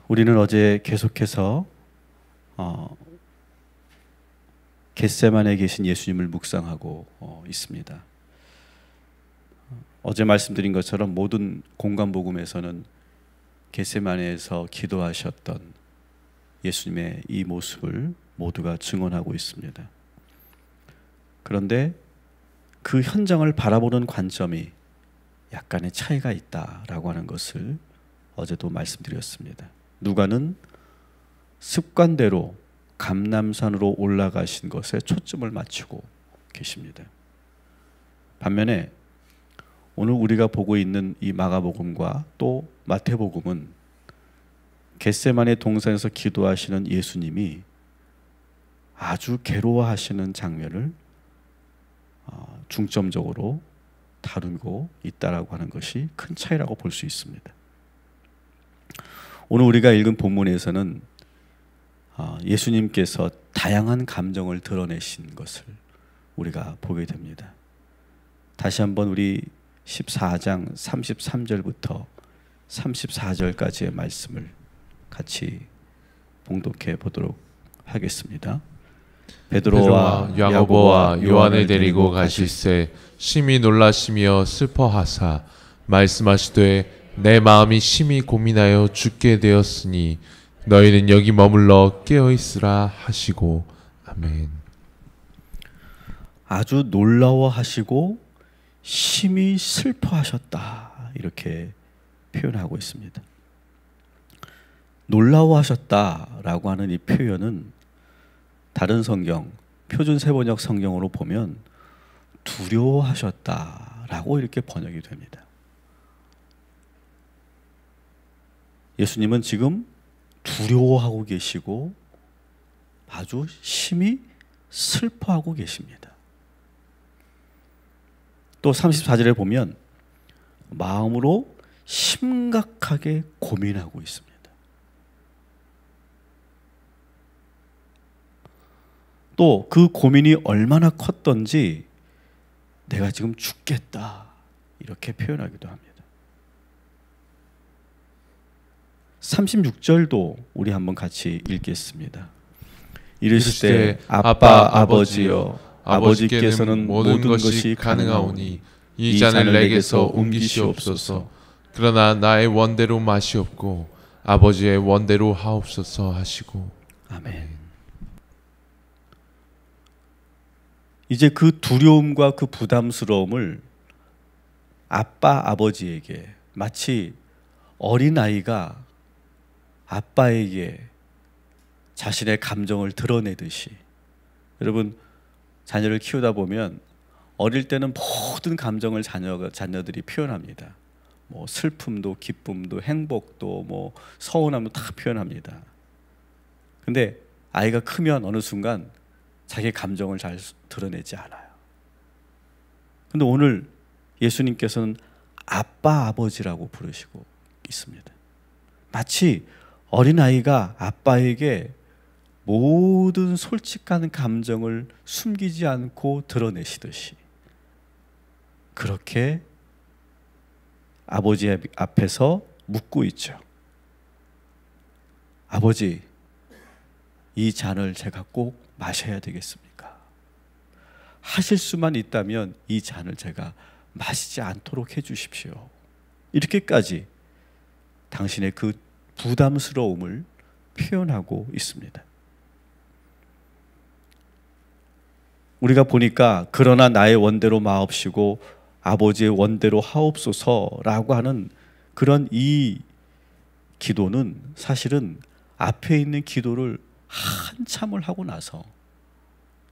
우리는 어제 계속해서 겟세마네에 계신 예수님을 묵상하고 있습니다. 어제 말씀드린 것처럼 모든 공간복음에서는 겟세마네에서 기도하셨던 예수님의 이 모습을 모두가 증언하고 있습니다. 그런데 그 현장을 바라보는 관점이 약간의 차이가 있다라고 하는 것을 어제도 말씀드렸습니다. 누가는 습관대로 감람산으로 올라가신 것에 초점을 맞추고 계십니다. 반면에 오늘 우리가 보고 있는 이 마가복음과 또 마태복음은 겟세마네 동산에서 기도하시는 예수님이 아주 괴로워하시는 장면을 중점적으로 다루고 있다라고 하는 것이 큰 차이라고 볼 수 있습니다. 오늘 우리가 읽은 본문에서는 예수님께서 다양한 감정을 드러내신 것을 우리가 보게 됩니다. 다시 한번 우리 14장 33절부터 34절까지의 말씀을 같이 봉독해 보도록 하겠습니다. 베드로와 야고보와 요한을 데리고 가실새 심히 놀라시며 슬퍼하사 말씀하시되 내 마음이 심히 고민하여 죽게 되었으니 너희는 여기 머물러 깨어있으라 하시고 아멘. 아주 놀라워하시고 심히 슬퍼하셨다 이렇게 표현하고 있습니다. 놀라워하셨다라고 하는 이 표현은 다른 성경 표준 세번역 성경으로 보면 두려워하셨다라고 이렇게 번역이 됩니다. 예수님은 지금 두려워하고 계시고 아주 심히 슬퍼하고 계십니다. 또 34절에 보면 마음으로 심각하게 고민하고 있습니다. 또 그 고민이 얼마나 컸던지 내가 지금 죽겠다 이렇게 표현하기도 합니다. 36절도 우리 한번 같이 읽겠습니다. 이르시되 아빠 아버지여 아버지께서는 모든 것이 가능하오니 이 잔을 내게서 옮기시옵소서. 그러나 나의 원대로 마시옵고 아버지의 원대로 하옵소서 하시고 아멘. 이제 그 두려움과 그 부담스러움을 아빠 아버지에게 마치 어린아이가 아빠에게 자신의 감정을 드러내듯이, 여러분 자녀를 키우다 보면 어릴 때는 모든 감정을 자녀들이 표현합니다. 뭐 슬픔도 기쁨도 행복도 뭐 서운함도 다 표현합니다. 근데 아이가 크면 어느 순간 자기 감정을 잘 드러내지 않아요. 근데 오늘 예수님께서는 아빠 아버지라고 부르시고 있습니다. 마치 어린아이가 아빠에게 모든 솔직한 감정을 숨기지 않고 드러내시듯이 그렇게 아버지 앞에서 묻고 있죠. 아버지, 이 잔을 제가 꼭 마셔야 되겠습니까? 하실 수만 있다면 이 잔을 제가 마시지 않도록 해주십시오. 이렇게까지 당신의 그 부담스러움을 표현하고 있습니다. 우리가 보니까 그러나 나의 원대로 마옵시고 아버지의 원대로 하옵소서라고 하는 그런 이 기도는 사실은 앞에 있는 기도를 한참을 하고 나서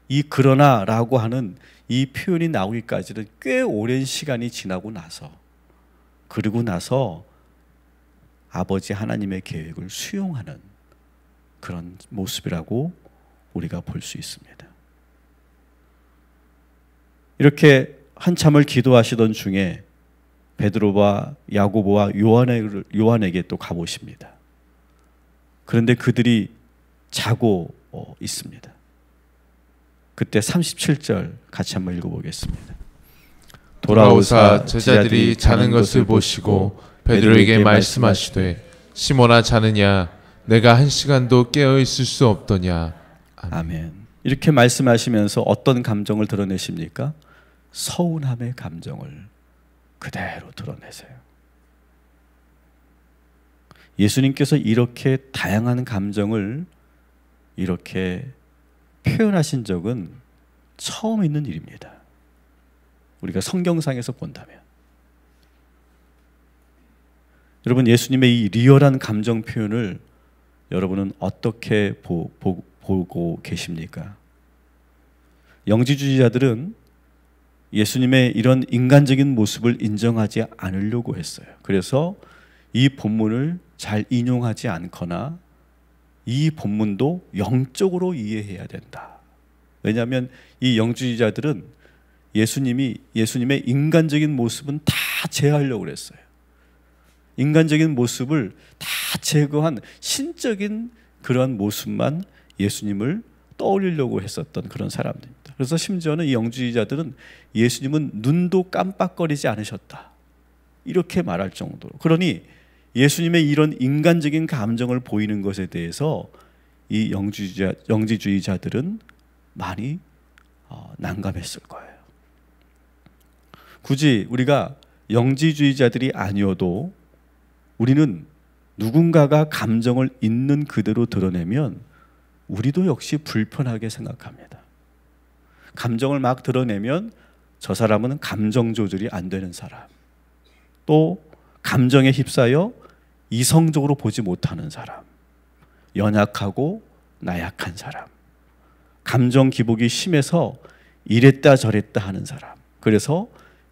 이 그러나라고 하는 이 표현이 나오기까지는 꽤 오랜 시간이 지나고 나서, 그리고 나서 아버지 하나님의 계획을 수용하는 그런 모습이라고 우리가 볼 수 있습니다. 이렇게 한참을 기도하시던 중에 베드로와 야고보와 요한에게 또 가보십니다. 그런데 그들이 자고 있습니다. 그때 37절 같이 한번 읽어보겠습니다. 돌아오사 제자들이 자는 것을 보시고 베드로에게 말씀하시되 시몬아 자느냐 내가 한 시간도 깨어 있을 수 없더냐. 아멘. 이렇게 말씀하시면서 어떤 감정을 드러내십니까? 서운함의 감정을 그대로 드러내세요. 예수님께서 이렇게 다양한 감정을 이렇게 표현하신 적은 처음 있는 일입니다. 우리가 성경상에서 본다면. 여러분, 예수님의 이 리얼한 감정 표현을 여러분은 어떻게 보고 계십니까? 영지주의자들은 예수님의 이런 인간적인 모습을 인정하지 않으려고 했어요. 그래서 이 본문을 잘 인용하지 않거나 이 본문도 영적으로 이해해야 된다. 왜냐하면 이 영지주의자들은 예수님의 인간적인 모습은 다 제어하려고 그랬어요. 인간적인 모습을 다 제거한 신적인 그런 모습만 예수님을 떠올리려고 했었던 그런 사람들입니다. 그래서 심지어는 이 영주의자들은 예수님은 눈도 깜빡거리지 않으셨다, 이렇게 말할 정도로. 그러니 예수님의 이런 인간적인 감정을 보이는 것에 대해서 이 영지주의자들은 많이 난감했을 거예요. 굳이 우리가 영지주의자들이 아니어도 우리는 누군가가 감정을 있는 그대로 드러내면 우리도 역시 불편하게 생각합니다. 감정을 막 드러내면 저 사람은 감정 조절이 안 되는 사람, 또 감정에 휩싸여 이성적으로 보지 못하는 사람, 연약하고 나약한 사람, 감정 기복이 심해서 이랬다 저랬다 하는 사람, 그래서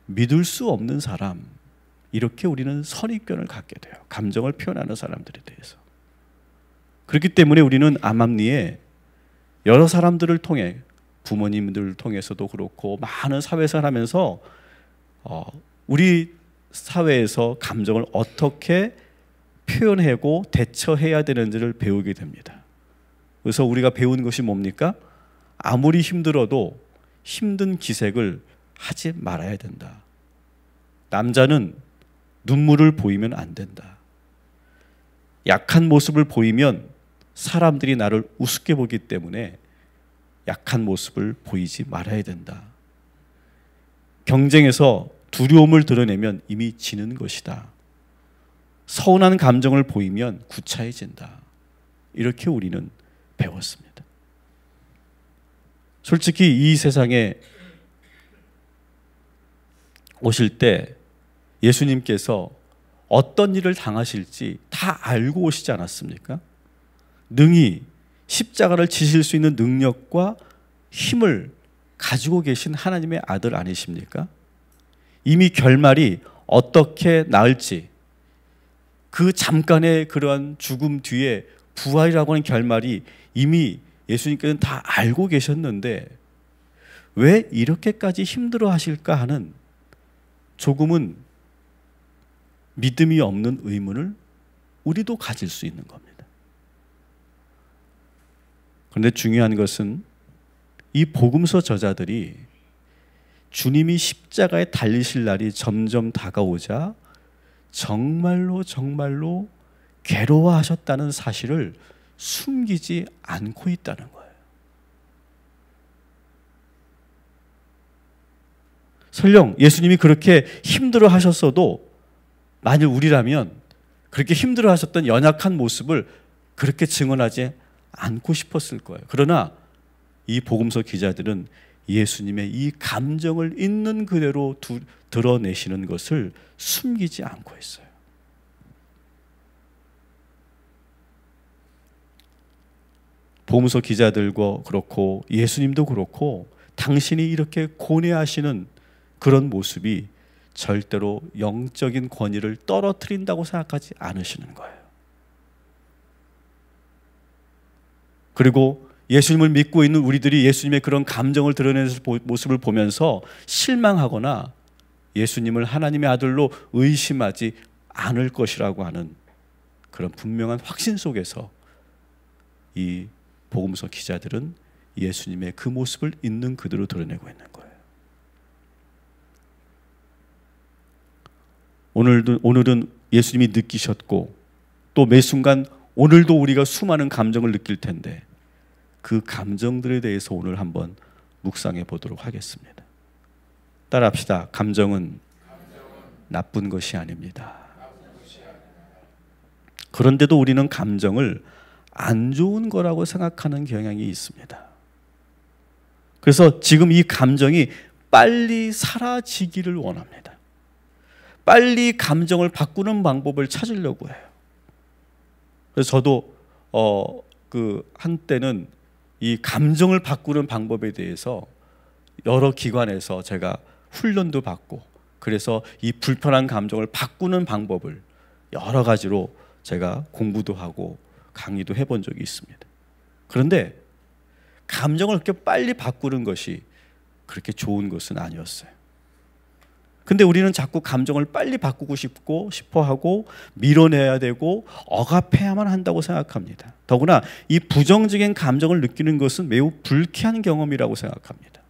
믿을 수 없는 사람, 이렇게 우리는 선입견을 갖게 돼요. 감정을 표현하는 사람들에 대해서. 그렇기 때문에 우리는 암암리에 여러 사람들을 통해, 부모님들을 통해서도 그렇고 많은 사회생활 하면서 우리 사회에서 감정을 어떻게 표현하고 대처해야 되는지를 배우게 됩니다. 그래서 우리가 배우는 것이 뭡니까? 아무리 힘들어도 힘든 기색을 하지 말아야 된다. 남자는 눈물을 보이면 안 된다. 약한 모습을 보이면 사람들이 나를 우습게 보기 때문에 약한 모습을 보이지 말아야 된다. 경쟁에서 두려움을 드러내면 이미 지는 것이다. 서운한 감정을 보이면 구차해진다. 이렇게 우리는 배웠습니다. 솔직히 이 세상에 오실 때 예수님께서 어떤 일을 당하실지 다 알고 오시지 않았습니까? 능히 십자가를 지실 수 있는 능력과 힘을 가지고 계신 하나님의 아들 아니십니까? 이미 결말이 어떻게 나을지, 그 잠깐의 그러한 죽음 뒤에 부활이라고 하는 결말이 이미 예수님께서는 다 알고 계셨는데 왜 이렇게까지 힘들어 하실까 하는 조금은 믿음이 없는 의문을 우리도 가질 수 있는 겁니다. 그런데 중요한 것은 이 복음서 저자들이 주님이 십자가에 달리실 날이 점점 다가오자 정말로 괴로워하셨다는 사실을 숨기지 않고 있다는 거예요. 설령 예수님이 그렇게 힘들어 하셨어도 만일 우리라면 그렇게 힘들어 하셨던 연약한 모습을 그렇게 증언하지 않고 싶었을 거예요. 그러나 이 복음서 기자들은 예수님의 이 감정을 있는 그대로 드러내시는 것을 숨기지 않고 있어요. 복음서 기자들과 그렇고 예수님도 그렇고 당신이 이렇게 고뇌하시는 그런 모습이 절대로 영적인 권위를 떨어뜨린다고 생각하지 않으시는 거예요. 그리고 예수님을 믿고 있는 우리들이 예수님의 그런 감정을 드러내는 모습을 보면서 실망하거나 예수님을 하나님의 아들로 의심하지 않을 것이라고 하는 그런 분명한 확신 속에서 이 복음서 기자들은 예수님의 그 모습을 있는 그대로 드러내고 있는 거예요. 오늘은 예수님이 느끼셨고 또 매 순간 오늘도 우리가 수많은 감정을 느낄 텐데 그 감정들에 대해서 오늘 한번 묵상해 보도록 하겠습니다. 따라합시다. 감정은 나쁜 것이 아닙니다. 그런데도 우리는 감정을 안 좋은 거라고 생각하는 경향이 있습니다. 그래서 지금 이 감정이 빨리 사라지기를 원합니다. 빨리 감정을 바꾸는 방법을 찾으려고 해요. 그래서 저도 한때는 이 감정을 바꾸는 방법에 대해서 여러 기관에서 제가 훈련도 받고, 그래서 이 불편한 감정을 바꾸는 방법을 여러 가지로 제가 공부도 하고 강의도 해본 적이 있습니다. 그런데 감정을 그렇게 빨리 바꾸는 것이 그렇게 좋은 것은 아니었어요. 근데 우리는 자꾸 감정을 빨리 바꾸고 싶어 하고 밀어내야 되고 억압해야만 한다고 생각합니다. 더구나 이 부정적인 감정을 느끼는 것은 매우 불쾌한 경험이라고 생각합니다.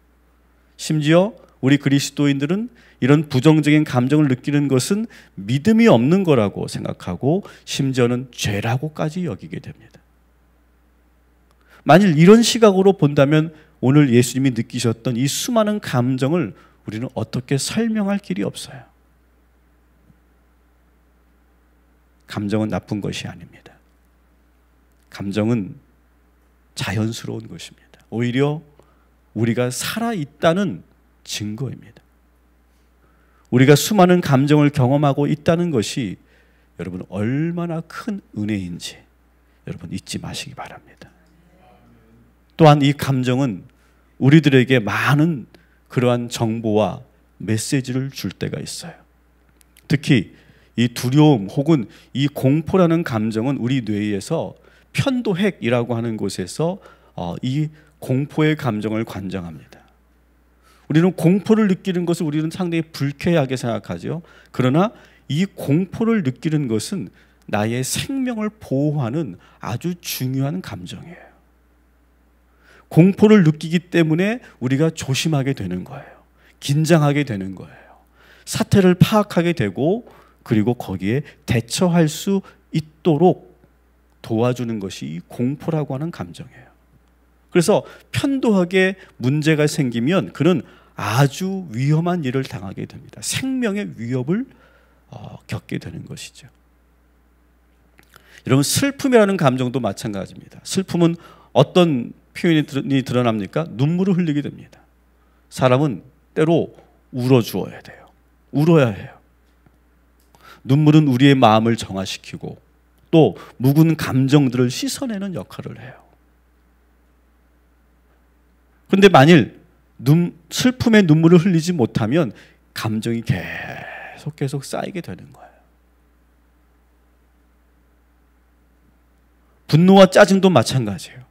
심지어 우리 그리스도인들은 이런 부정적인 감정을 느끼는 것은 믿음이 없는 거라고 생각하고 심지어는 죄라고까지 여기게 됩니다. 만일 이런 시각으로 본다면 오늘 예수님이 느끼셨던 이 수많은 감정을 우리는 어떻게 설명할 길이 없어요. 감정은 나쁜 것이 아닙니다. 감정은 자연스러운 것입니다. 오히려 우리가 살아있다는 증거입니다. 우리가 수많은 감정을 경험하고 있다는 것이 여러분 얼마나 큰 은혜인지 여러분 잊지 마시기 바랍니다. 또한 이 감정은 우리들에게 많은 그러한 정보와 메시지를 줄 때가 있어요. 특히 이 두려움 혹은 이 공포라는 감정은 우리 뇌에서 편도핵이라고 하는 곳에서 이 공포의 감정을 관장합니다. 우리는 공포를 느끼는 것을 우리는 상당히 불쾌하게 생각하죠. 그러나 이 공포를 느끼는 것은 나의 생명을 보호하는 아주 중요한 감정이에요. 공포를 느끼기 때문에 우리가 조심하게 되는 거예요. 긴장하게 되는 거예요. 사태를 파악하게 되고 그리고 거기에 대처할 수 있도록 도와주는 것이 이 공포라고 하는 감정이에요. 그래서 편도하게 문제가 생기면 그는 아주 위험한 일을 당하게 됩니다. 생명의 위협을 겪게 되는 것이죠. 여러분, 슬픔이라는 감정도 마찬가지입니다. 슬픔은 어떤 표현이 드러납니까? 눈물을 흘리게 됩니다. 사람은 때로 울어주어야 돼요. 울어야 해요. 눈물은 우리의 마음을 정화시키고 또 묵은 감정들을 씻어내는 역할을 해요. 그런데 만일 슬픔의 눈물을 흘리지 못하면 감정이 계속 쌓이게 되는 거예요. 분노와 짜증도 마찬가지예요.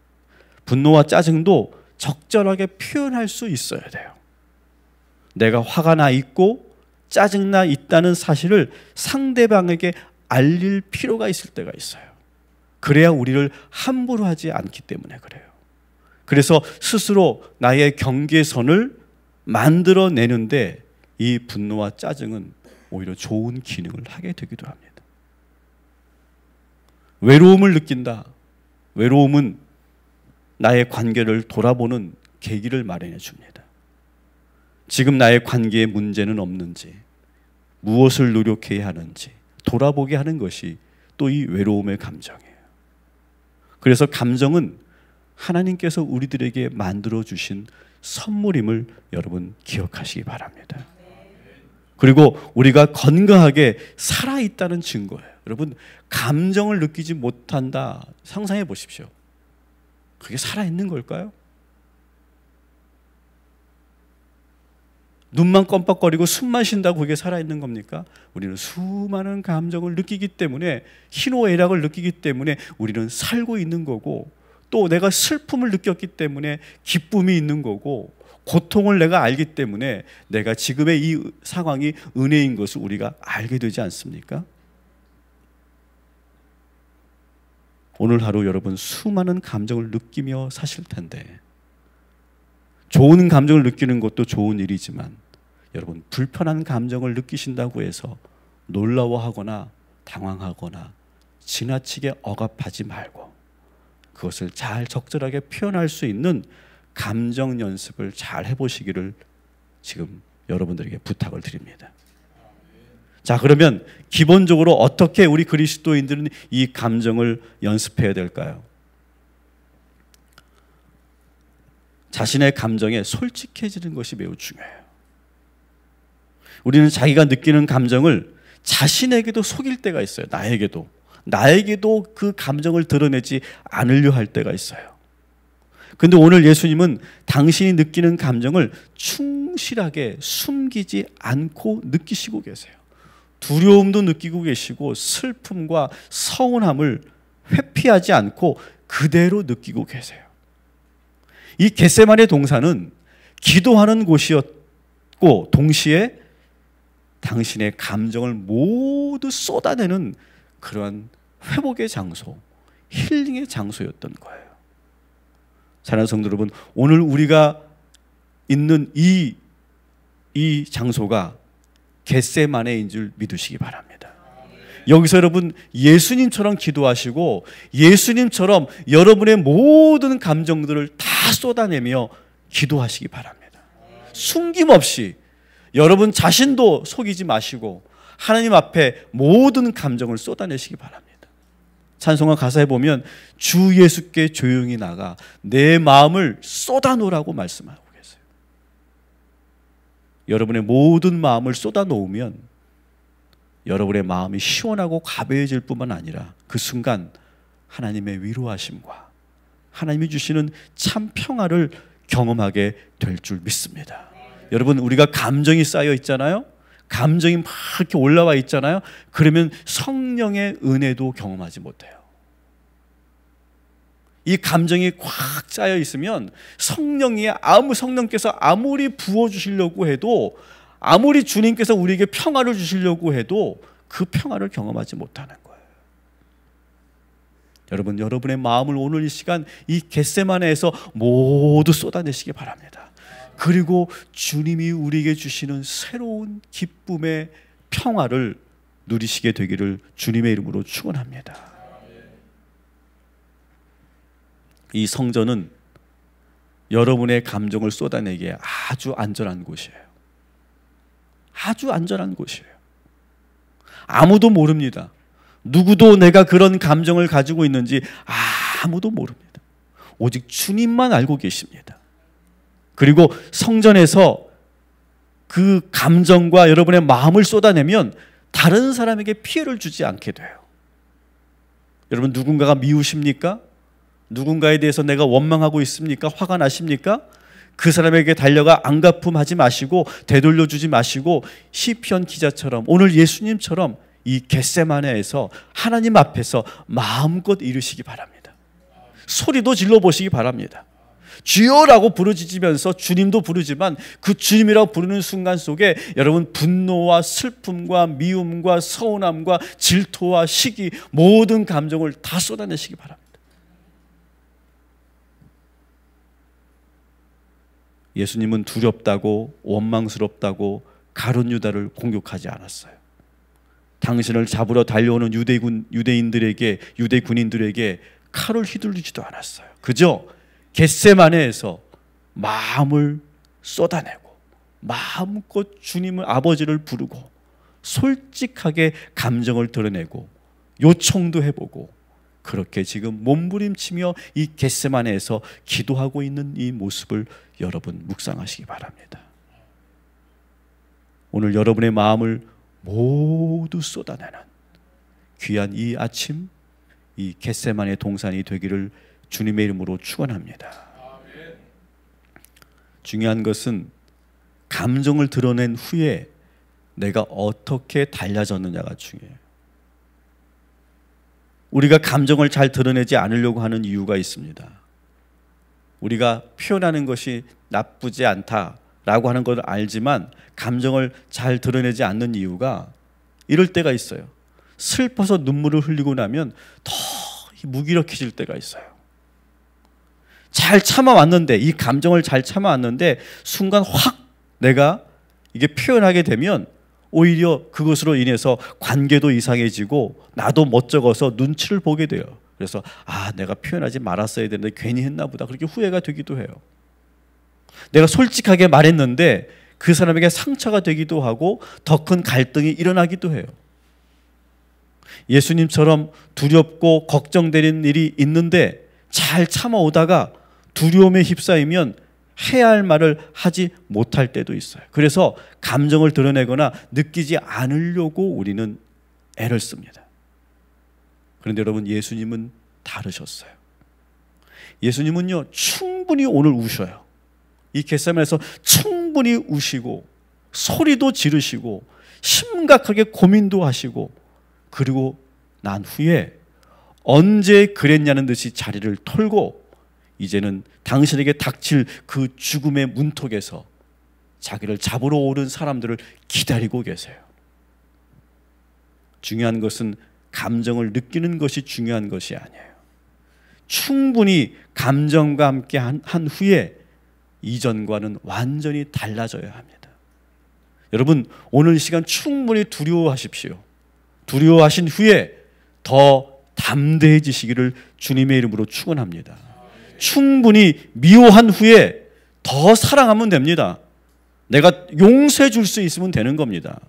분노와 짜증도 적절하게 표현할 수 있어야 돼요. 내가 화가 나 있고 짜증나 있다는 사실을 상대방에게 알릴 필요가 있을 때가 있어요. 그래야 우리를 함부로 하지 않기 때문에 그래요. 그래서 스스로 나의 경계선을 만들어내는데 이 분노와 짜증은 오히려 좋은 기능을 하게 되기도 합니다. 외로움을 느낀다. 외로움은 나의 관계를 돌아보는 계기를 마련해 줍니다. 지금 나의 관계에 문제는 없는지, 무엇을 노력해야 하는지 돌아보게 하는 것이 또 이 외로움의 감정이에요. 그래서 감정은 하나님께서 우리들에게 만들어주신 선물임을 여러분 기억하시기 바랍니다. 그리고 우리가 건강하게 살아있다는 증거예요. 여러분, 감정을 느끼지 못한다. 상상해 보십시오. 그게 살아있는 걸까요? 눈만 껌뻑거리고 숨만 쉰다고 그게 살아있는 겁니까? 우리는 수많은 감정을 느끼기 때문에, 희노애락을 느끼기 때문에 우리는 살고 있는 거고, 또 내가 슬픔을 느꼈기 때문에 기쁨이 있는 거고, 고통을 내가 알기 때문에 내가 지금의 이 상황이 은혜인 것을 우리가 알게 되지 않습니까? 오늘 하루 여러분 수많은 감정을 느끼며 사실 텐데, 좋은 감정을 느끼는 것도 좋은 일이지만 여러분 불편한 감정을 느끼신다고 해서 놀라워하거나 당황하거나 지나치게 억압하지 말고 그것을 잘 적절하게 표현할 수 있는 감정 연습을 잘 해보시기를 지금 여러분들에게 부탁을 드립니다. 자, 그러면 기본적으로 어떻게 우리 그리스도인들은 이 감정을 연습해야 될까요? 자신의 감정에 솔직해지는 것이 매우 중요해요. 우리는 자기가 느끼는 감정을 자신에게도 속일 때가 있어요. 나에게도 그 감정을 드러내지 않으려 할 때가 있어요. 근데 오늘 예수님은 당신이 느끼는 감정을 충실하게 숨기지 않고 느끼시고 계세요. 두려움도 느끼고 계시고 슬픔과 서운함을 회피하지 않고 그대로 느끼고 계세요. 이 겟세마네 동산은 기도하는 곳이었고 동시에 당신의 감정을 모두 쏟아내는 그러한 회복의 장소, 힐링의 장소였던 거예요. 사랑하는 성도 여러분, 오늘 우리가 있는 이 장소가 겟세마네인 줄 믿으시기 바랍니다. 여기서 여러분 예수님처럼 기도하시고 예수님처럼 여러분의 모든 감정들을 다 쏟아내며 기도하시기 바랍니다. 숨김없이 여러분 자신도 속이지 마시고 하나님 앞에 모든 감정을 쏟아내시기 바랍니다. 찬송가 가사에 보면 주 예수께 조용히 나가 내 마음을 쏟아놓으라고 말씀하고 계세요. 여러분의 모든 마음을 쏟아놓으면 여러분의 마음이 시원하고 가벼워질 뿐만 아니라 그 순간 하나님의 위로하심과 하나님이 주시는 참 평화를 경험하게 될 줄 믿습니다. 여러분, 우리가 감정이 쌓여 있잖아요. 감정이 막 이렇게 올라와 있잖아요. 그러면 성령의 은혜도 경험하지 못해요. 이 감정이 꽉 짜여 있으면 성령께서 아무리 부어주시려고 해도, 아무리 주님께서 우리에게 평화를 주시려고 해도 그 평화를 경험하지 못하는 거예요. 여러분, 여러분의 마음을 오늘 이 시간 이 겟세마네에서 모두 쏟아내시기 바랍니다. 그리고 주님이 우리에게 주시는 새로운 기쁨의 평화를 누리시게 되기를 주님의 이름으로 축원합니다. 이 성전은 여러분의 감정을 쏟아내기에 아주 안전한 곳이에요. 아주 안전한 곳이에요. 아무도 모릅니다. 누구도 내가 그런 감정을 가지고 있는지 아무도 모릅니다. 오직 주님만 알고 계십니다. 그리고 성전에서 그 감정과 여러분의 마음을 쏟아내면 다른 사람에게 피해를 주지 않게 돼요. 여러분, 누군가가 미우십니까? 누군가에 대해서 내가 원망하고 있습니까? 화가 나십니까? 그 사람에게 달려가 안갚음하지 마시고 되돌려 주지 마시고 시편 기자처럼 오늘 예수님처럼 이 겟세마네에서 하나님 앞에서 마음껏 이르시기 바랍니다. 소리도 질러보시기 바랍니다. 주여라고 부르짖으면서 주님도 부르지만 그 주님이라고 부르는 순간 속에 여러분 분노와 슬픔과 미움과 서운함과 질투와 시기 모든 감정을 다 쏟아내시기 바랍니다. 예수님은 두렵다고 원망스럽다고 가룟 유다를 공격하지 않았어요. 당신을 잡으러 달려오는 유대 군인들에게 칼을 휘둘리지도 않았어요. 그저 겟세마네에서 마음을 쏟아내고 마음껏 주님을 아버지를 부르고 솔직하게 감정을 드러내고 요청도 해보고 그렇게 지금 몸부림치며 이 겟세마네에서 기도하고 있는 이 모습을 여러분 묵상하시기 바랍니다. 오늘 여러분의 마음을 모두 쏟아내는 귀한 이 아침 이 겟세마네 동산이 되기를 주님의 이름으로 축원합니다. 중요한 것은 감정을 드러낸 후에 내가 어떻게 달라졌느냐가 중요해요. 우리가 감정을 잘 드러내지 않으려고 하는 이유가 있습니다. 우리가 표현하는 것이 나쁘지 않다라고 하는 걸 알지만 감정을 잘 드러내지 않는 이유가 이럴 때가 있어요. 슬퍼서 눈물을 흘리고 나면 더 무기력해질 때가 있어요. 잘 참아왔는데 이 감정을 잘 참아왔는데 순간 확 내가 이게 표현하게 되면 오히려 그것으로 인해서 관계도 이상해지고 나도 멋쩍어서 눈치를 보게 돼요. 그래서 내가 표현하지 말았어야 되는데 괜히 했나 보다, 그렇게 후회가 되기도 해요. 내가 솔직하게 말했는데 그 사람에게 상처가 되기도 하고 더 큰 갈등이 일어나기도 해요. 예수님처럼 두렵고 걱정되는 일이 있는데 잘 참아오다가 두려움에 휩싸이면 해야 할 말을 하지 못할 때도 있어요. 그래서 감정을 드러내거나 느끼지 않으려고 우리는 애를 씁니다. 그런데 여러분, 예수님은 다르셨어요. 예수님은요, 충분히 오늘 우셔요. 이 겟세마네에서 충분히 우시고 소리도 지르시고 심각하게 고민도 하시고, 그리고 난 후에 언제 그랬냐는 듯이 자리를 털고 이제는 당신에게 닥칠 그 죽음의 문턱에서 자기를 잡으러 오는 사람들을 기다리고 계세요. 중요한 것은 감정을 느끼는 것이 중요한 것이 아니에요. 충분히 감정과 함께 한 후에 이전과는 완전히 달라져야 합니다. 여러분, 오늘 이 시간 충분히 두려워하십시오. 두려워하신 후에 더 담대해지시기를 주님의 이름으로 축원합니다. 충분히 미워한 후에 더 사랑하면 됩니다. 내가 용서해 줄 수 있으면 되는 겁니다.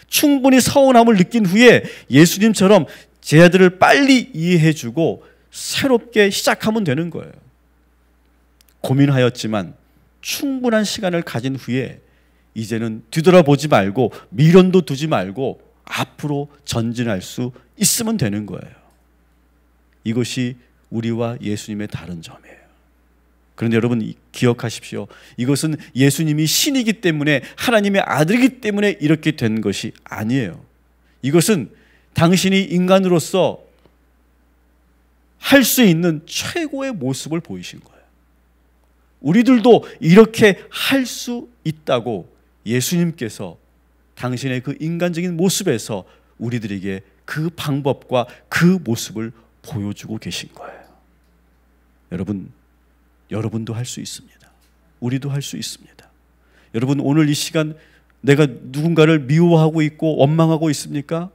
충분히 서운함을 느낀 후에 예수님처럼 제 아들을 빨리 이해해 주고 새롭게 시작하면 되는 거예요. 고민하였지만 충분한 시간을 가진 후에 이제는 뒤돌아보지 말고 미련도 두지 말고 앞으로 전진할 수 있으면 되는 거예요. 이것이 우리와 예수님의 다른 점이에요. 그런데 여러분, 기억하십시오. 이것은 예수님이 신이기 때문에, 하나님의 아들이기 때문에 이렇게 된 것이 아니에요. 이것은 당신이 인간으로서 할 수 있는 최고의 모습을 보이신 거예요. 우리들도 이렇게 할 수 있다고 예수님께서 당신의 그 인간적인 모습에서 우리들에게 그 방법과 그 모습을 보여주고 계신 거예요. 여러분도 할 수 있습니다. 우리도 할 수 있습니다. 여러분, 오늘 이 시간 내가 누군가를 미워하고 있고 원망하고 있습니까?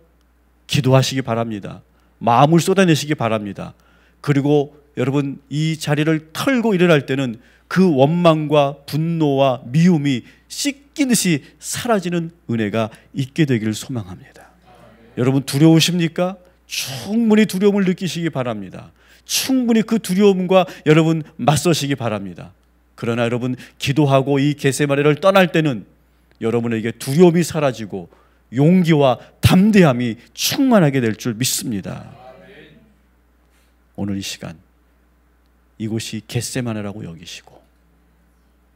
기도하시기 바랍니다. 마음을 쏟아내시기 바랍니다. 그리고 여러분, 이 자리를 털고 일어날 때는 그 원망과 분노와 미움이 씻기듯이 사라지는 은혜가 있게 되기를 소망합니다. 여러분, 두려우십니까? 충분히 두려움을 느끼시기 바랍니다. 충분히 그 두려움과 여러분 맞서시기 바랍니다. 그러나 여러분, 기도하고 이 겟세마네를 떠날 때는 여러분에게 두려움이 사라지고 용기와 담대함이 충만하게 될 줄 믿습니다. 오늘 이 시간 이곳이 겟세마네라고 여기시고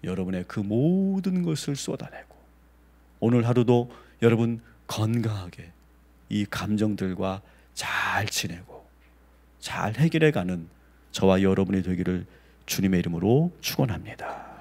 여러분의 그 모든 것을 쏟아내고 오늘 하루도 여러분 건강하게 이 감정들과 잘 지내고 잘 해결해가는 저와 여러분이 되기를 주님의 이름으로 축원합니다.